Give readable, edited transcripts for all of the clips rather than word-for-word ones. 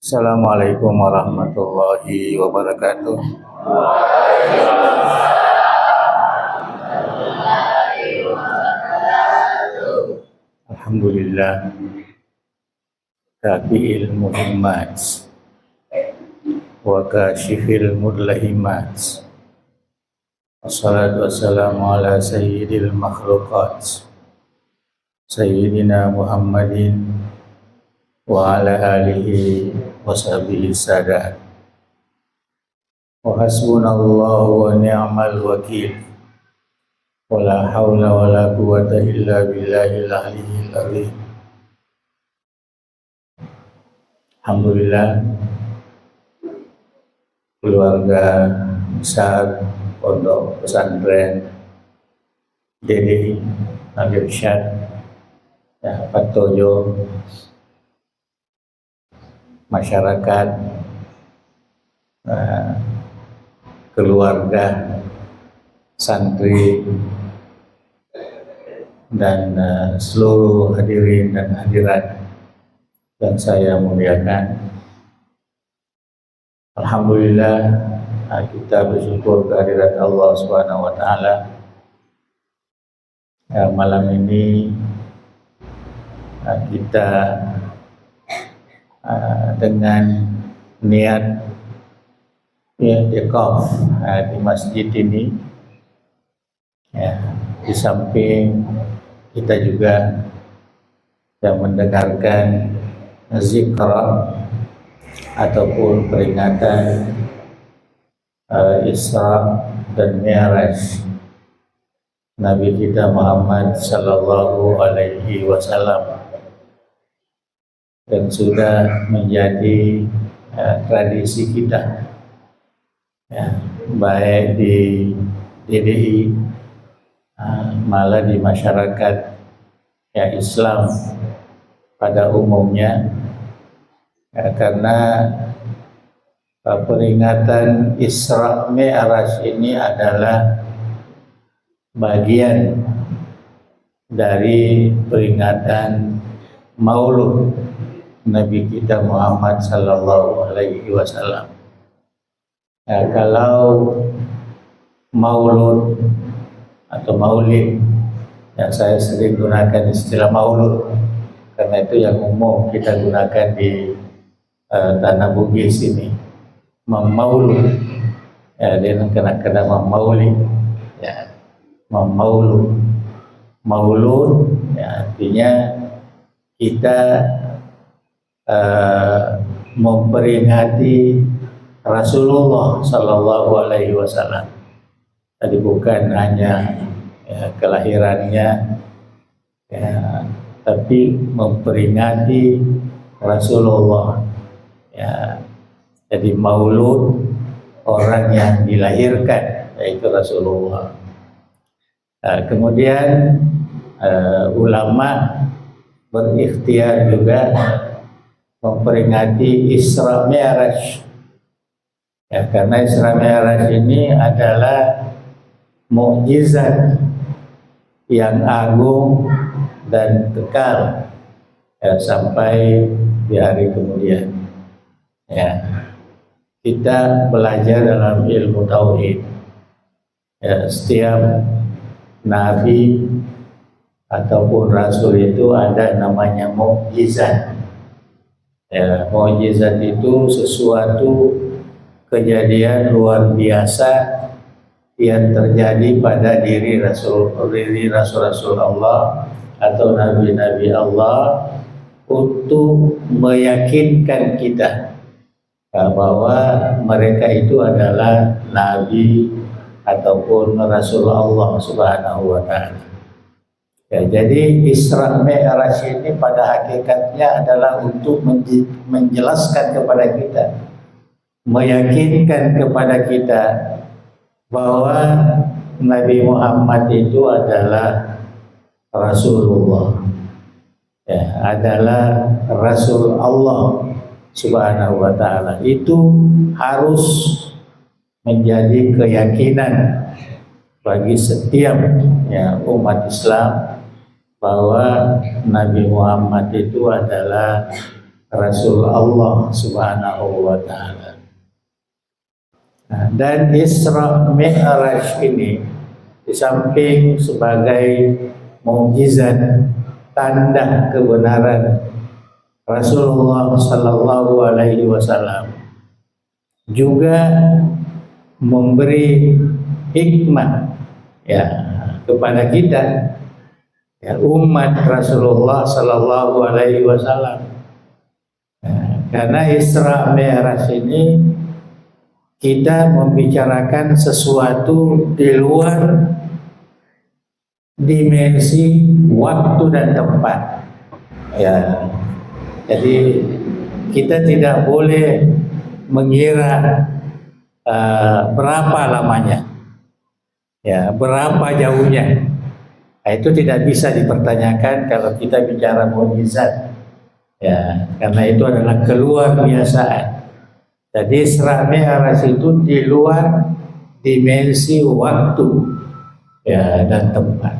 Assalamualaikum warahmatullahi wabarakatuh. Alhamdulillah kafi'il muhimmat wa kashifil mudlahimat. Wassalatu wassalamu ala sayyidil makhluqat Sayyidina Muhammadin wa ala alihi wa sahbihi sadat. Wa hasbunallahu wa ni'mal wakil. Wa la hawla wa la quwwata illa billahil aliyyil azim. Alhamdulillah, keluarga besar Pondok Pesantren DDI Nabi Irsyad Pak Tojo, masyarakat, keluarga, santri, dan seluruh hadirin dan hadirat yang saya muliakan. Alhamdulillah, kita bersyukur kehadirat Allah Subhanahu wa Ta'ala. Malam ini kita dengan niat i'tikaf di masjid ini, di samping kita juga yang mendengarkan zikra ataupun peringatan Isra dan Mi'raj Nabi kita Muhammad sallallahu alaihi wasallam, dan sudah menjadi tradisi kita, baik di DDI malah di masyarakat Islam pada umumnya, karena peringatan Isra Mi'raj ini adalah bagian dari peringatan Maulud Nabi kita Muhammad sallallahu alaihi wasallam. Kalau Maulud atau Maulid, saya sering gunakan istilah Maulud karena itu yang umum kita gunakan di tanah Bugis ini. Memaulud, dia kena memaulid, memaulud. Maulud artinya kita memperingati Rasulullah Sallallahu Alaihi Wasallam. Jadi bukan hanya kelahirannya, tapi memperingati Rasulullah. Jadi Maulud orang yang dilahirkan, yaitu Rasulullah. Kemudian ulama berikhtiar juga memperingati Isra Mi'raj, karena Isra Mi'raj ini adalah mukjizat yang agung dan kekal sampai di hari kemudian. Kita belajar dalam ilmu tauhid, setiap nabi ataupun rasul itu ada namanya mukjizat. Mukjizat itu sesuatu kejadian luar biasa yang terjadi pada diri rasul-rasul Allah atau nabi-nabi Allah untuk meyakinkan kita bahwa mereka itu adalah nabi ataupun rasul Allah Subhanahu wa Ta'ala. Jadi Isra Mi'raj ini pada hakikatnya adalah untuk menjelaskan kepada kita, meyakinkan kepada kita bahwa Nabi Muhammad itu adalah Rasulullah, adalah Rasul Allah Subhanahu wa Ta'ala. Itu harus menjadi keyakinan bagi setiap umat Islam bahwa Nabi Muhammad itu adalah Rasul Allah Subhanahu wa taala. Nah, dan Isra Mi'raj ini di samping sebagai mukjizat tanda kebenaran Rasulullah sallallahu alaihi wasallam, juga memberi hikmah ya kepada kita ya umat Rasulullah sallallahu alaihi wasallam. Karena Isra Mi'raj ini kita membicarakan sesuatu di luar dimensi waktu dan tempat. Ya, jadi kita tidak boleh mengira berapa lamanya, ya berapa jauhnya. Nah, itu tidak bisa dipertanyakan kalau kita bicara mukjizat. Ya, karena itu adalah keluar biasaan. Jadi Isra Mi'raj itu di luar dimensi waktu ya dan tempat.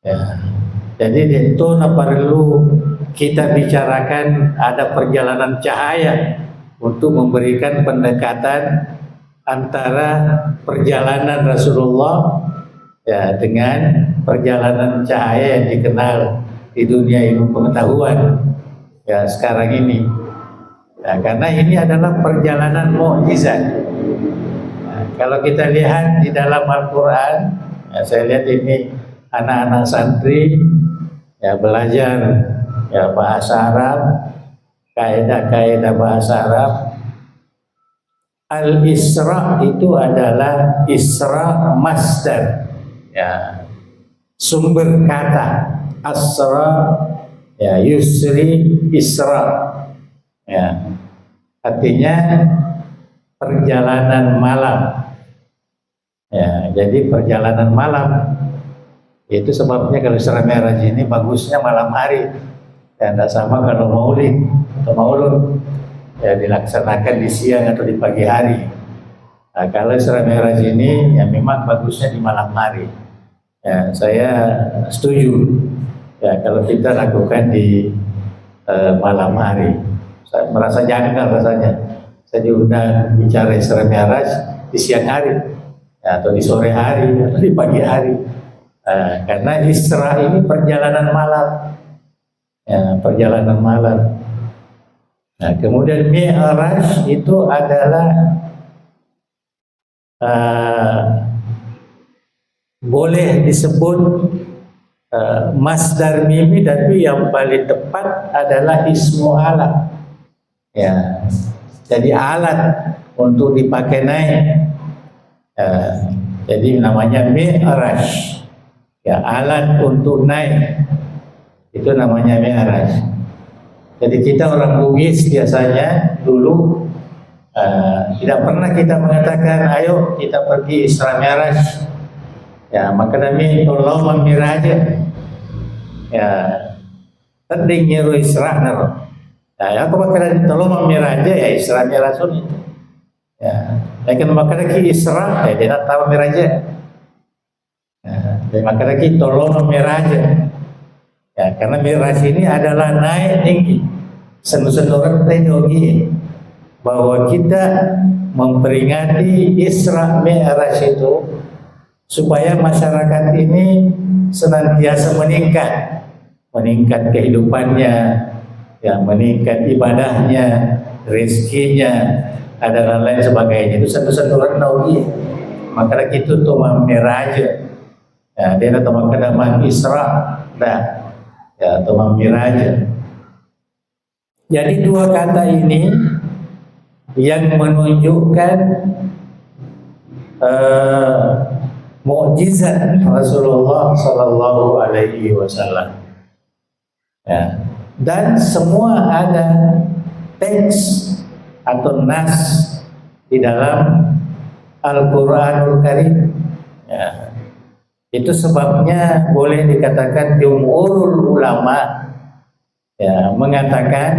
Ya. Jadi itu perlu kita bicarakan ada perjalanan cahaya untuk memberikan pendekatan antara perjalanan Rasulullah ya dengan perjalanan cahaya yang dikenal di dunia ilmu pengetahuan ya sekarang ini. Ya, karena ini adalah perjalanan mukjizat. Nah, kalau kita lihat di dalam Al-Quran, ya, saya lihat ini anak-anak santri ya belajar ya bahasa Arab, kaidah-kaidah bahasa Arab. Al-Isra itu adalah Isra masdar, ya sumber kata. Asra ya yusri Isra. Ya, artinya perjalanan malam. Ya, jadi perjalanan malam itu sebabnya kalau Isra Mi'raj ini bagusnya malam hari. Ya, tidak sama kalau maulid atau maulud ya dilaksanakan di siang atau di pagi hari. Nah, kalau Isra Mi'raj ini ya memang bagusnya di malam hari. Ya, saya setuju. Ya, kalau kita lakukan di malam hari. Saya merasa janggal rasanya. Saya diundang bicara Isra Mi'raj di siang hari, ya, atau di sore hari, atau di pagi hari. Karena Isra ini perjalanan malam, ya, perjalanan malam. Nah, kemudian Mi'raj itu adalah boleh disebut masdar mimi, tapi yang paling tepat adalah ismu alat. Ya, jadi alat untuk dipakai naik. Jadi namanya Mi'raj. Ya, alat untuk naik. Itu namanya Mi'raj. Jadi kita orang Bugis biasanya dulu tidak pernah kita mengatakan ayo kita pergi Isra Mi'raj. Ya, maka kami tolong memiraja. Ya, tending nyeru Isra naro. Ya, aku bakal tolong memiraja ya Isra Mi'raj itu. Ya, lakin maka lagi Isra ya dia tak tahu miraja. Ya, dan maka lagi tolong memiraja. Ya, karena Mi'raj ini adalah naik tinggi. Sendu-sendu teknologi bahwa kita memperingati Isra Mi'raj itu supaya masyarakat ini senantiasa meningkat kehidupannya, ya meningkat ibadahnya, rezekinya, dan lain sebagainya. Itu satu-satu teknologi. Maka itu tuh Mi'raj. Ya, dia atau makna Isra, dah, ya atau Mi'raj. Jadi dua kata ini yang menunjukkan mukjizat Rasulullah Sallallahu Alaihi Wasallam. Ya. Dan semua ada teks atau nas di dalam Al-Quranul Karim. Ya. Itu sebabnya boleh dikatakan jumhurul ulama ya mengatakan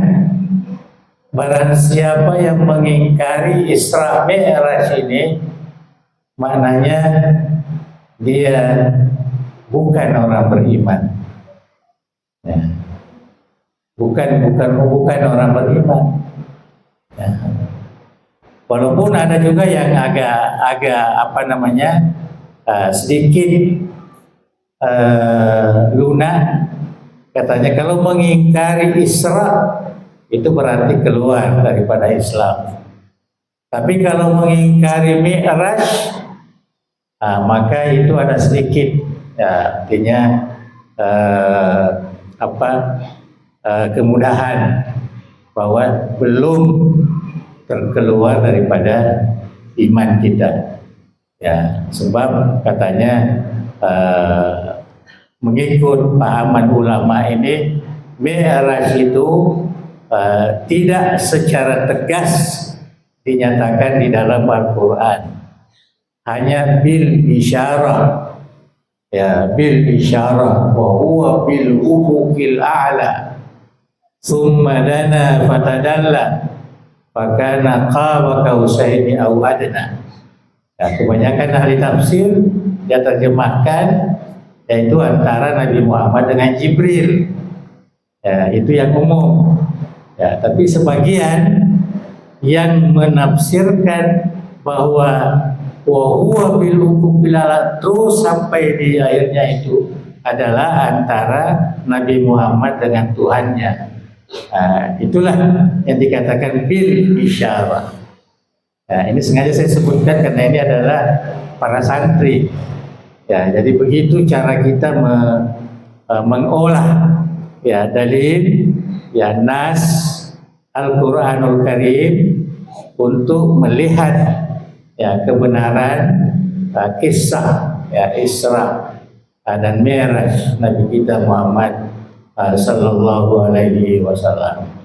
barang siapa yang mengingkari Isra Mi'raj ini maknanya dia bukan orang beriman. Ya. bukan orang beriman. Ya. Walaupun ada juga yang agak sedikit lunak, katanya kalau mengingkari Isra itu berarti keluar daripada Islam. Tapi kalau mengingkari Mi'raj, maka itu ada sedikit, ya, artinya kemudahan bahwa belum terkeluar daripada iman kita. Ya, sebab katanya mengikut pahaman ulama ini, Mi'raj itu tidak secara tegas dinyatakan di dalam Al-Quran, hanya bil isyarah, ya, bil isyarah, wa huwa bil ufuqil a'la thumma dana fatadalla fakana qaba qausaini aw adna. Ya, kebanyakan ahli tafsir dia terjemahkan yaitu antara Nabi Muhammad dengan Jibril. Ya, itu yang umum. Ya, tapi sebagian yang menafsirkan bahwa wa huwa bil ufuqil a'la terus sampai di akhirnya itu adalah antara Nabi Muhammad dengan Tuhannya. Itulah yang dikatakan bil isyarah. Ini sengaja saya sebutkan karena ini adalah para santri. Ya, jadi begitu cara kita mengolah, ya, dalil, ya, nas Al-Quranul Karim untuk melihat, ya, kebenaran kisah, ya, Isra dan Mi'raj Nabi kita Muhammad sallallahu alaihi wasallam.